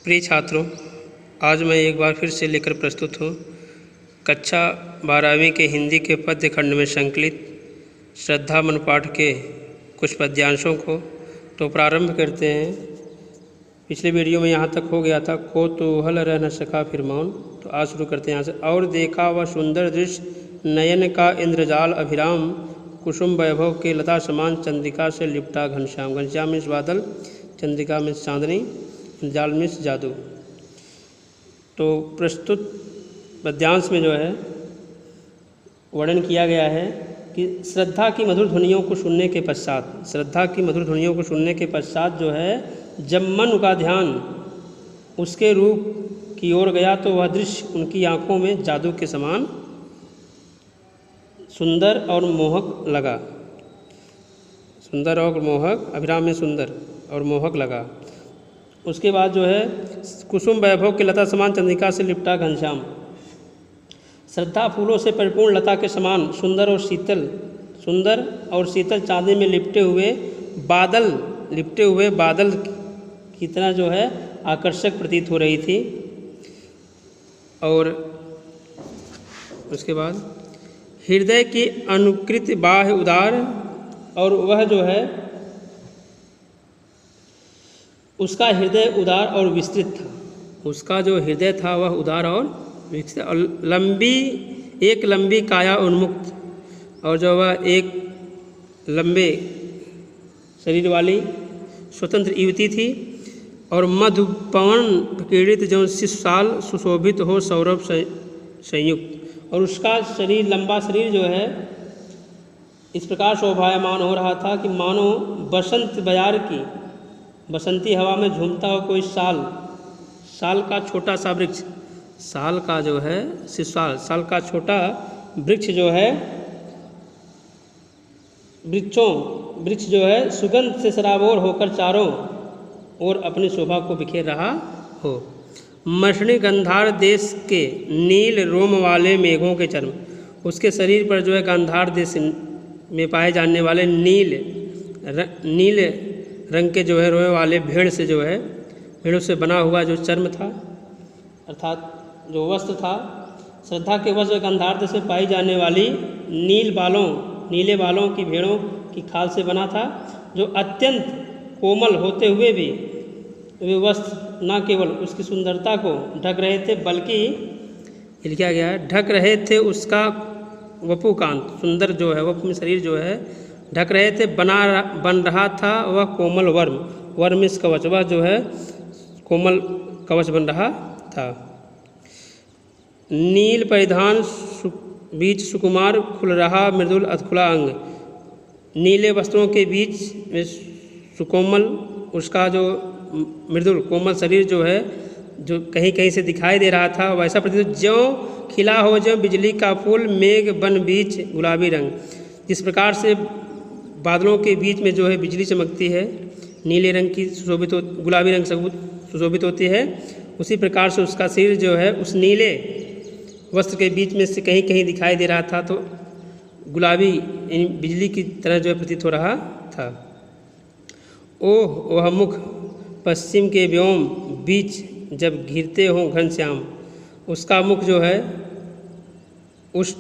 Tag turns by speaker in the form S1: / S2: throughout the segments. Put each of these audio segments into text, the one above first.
S1: प्रिय छात्रों, आज मैं एक बार फिर से लेकर प्रस्तुत हूँ कक्षा 12वीं के हिंदी के पद्य खंड में संकलित श्रद्धा मन पाठ के कुछ पद्यांशों को। तो प्रारंभ करते हैं। पिछले वीडियो में यहाँ तक हो गया था, कौतूहल रह न सका फिर मौन। तो आज शुरू करते हैं यहाँ से। और देखा वह सुंदर दृश्य नयन का इंद्रजाल अभिराम, कुसुम वैभव के लता समान चंद्रिका से लिपटा घनश्याम। घनश्याम मीन्स बादल, चंद्रिका मीन्स चांदनी, इंद्रजाल मीन्स जादू। तो प्रस्तुत पद्यांश में जो है वर्णन किया गया है कि श्रद्धा की मधुर ध्वनियों को सुनने के पश्चात, श्रद्धा की मधुर ध्वनियों को सुनने के पश्चात जो है जब मन का ध्यान उसके रूप की ओर गया तो वह दृश्य उनकी आंखों में जादू के समान सुंदर और मोहक लगा। सुंदर और मोहक, अभिराम में सुंदर और मोहक लगा। उसके बाद जो है कुसुम वैभव के लता समान चंद्रिका से लिपटा घनश्याम। श्रद्धा फूलों से परिपूर्ण लता के समान सुंदर और शीतल चांदी में लिपटे हुए बादल की तरह जो है आकर्षक प्रतीत हो रही थी। और उसके बाद हृदय की अनुकृत बाह्य उदार, और वह जो है उसका हृदय उदार और विस्तृत था। उसका जो हृदय था वह उदार और विस्तृत, और लंबी काया उन्मुक्त, और जो वह एक लंबे शरीर वाली स्वतंत्र युवती थी। और मधुपवन पीड़ित जो शिशुशाल सुशोभित हो सौरभ संयुक्त, और उसका शरीर, लंबा शरीर जो है इस प्रकार शोभायमान हो रहा था कि मानो बसंत बयार की बसंती हवा में झूमता हो कोई साल का छोटा सा वृक्ष, साल का जो है शिशुशाल, साल का छोटा वृक्ष जो है, वृक्ष जो है सुगंध से सराबोर होकर चारों ओर अपनी शोभा को बिखेर रहा हो। मर्षणी गंधार देश के नील रोम वाले मेघों के चर्म, उसके शरीर पर जो है गांधार देश में पाए जाने वाले नील रंग के जो है रोए वाले भेड़ों से बना हुआ जो चर्म था, अर्थात जो वस्त्र था। श्रद्धा के वस्त्र गांधार देश में पाई जाने वाली नीले बालों की भेड़ों की खाल से बना था, जो अत्यंत कोमल होते हुए भी वे वस्त्र न केवल उसकी सुंदरता को ढक रहे थे बल्कि लिखा गया है ढक रहे थे उसका वपुकांत, सुंदर जो है वपु में शरीर जो है ढक रहे थे, बन रहा था वह कोमल वर्म इस कवच, वह जो है कोमल कवच बन रहा था। नील परिधान बीच सुकुमार खुल रहा मृदुल अधखुला अंग, नीले वस्त्रों के बीच में सुकोमल उसका जो मृदुल कोमल शरीर जो है जो कहीं कहीं से दिखाई दे रहा था, वैसा प्रतीत ज्यों खिला हो ज्यों बिजली का फूल मेघ बन बीच गुलाबी रंग। जिस प्रकार से बादलों के बीच में जो है बिजली चमकती है, नीले रंग की गुलाबी रंग से सुशोभित होती है, उसी प्रकार से उसका शरीर जो है उस नीले वस्त्र के बीच में से कहीं कहीं दिखाई दे रहा था, तो गुलाबी बिजली की तरह जो है प्रतीत हो रहा था। ओह वह मुख पश्चिम के व्योम बीच जब घिरते हों घनश्याम, उसका मुख जो है उस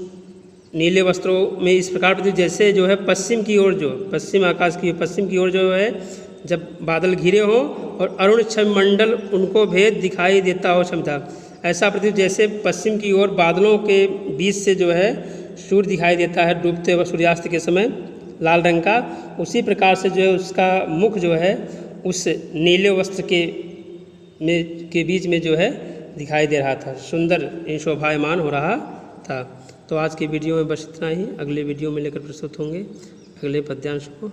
S1: नीले वस्त्रों में इस प्रकार प्रतीत जैसे जो है पश्चिम की ओर, जो पश्चिम आकाश की पश्चिम की ओर जो है जब बादल घिरे हों और अरुण छम मंडल उनको भेद दिखाई देता हो क्षमता, ऐसा प्रतीत जैसे पश्चिम की ओर बादलों के बीच से जो है सूर्य दिखाई देता है डूबते हुए सूर्यास्त के समय लाल रंग का, उसी प्रकार से जो है उसका मुख जो है उस नीले वस्त्र के बीच में जो है दिखाई दे रहा था, सुंदर शोभायमान हो रहा था। तो आज की वीडियो में बस इतना ही। अगले वीडियो में लेकर प्रस्तुत होंगे अगले पद्यांश को।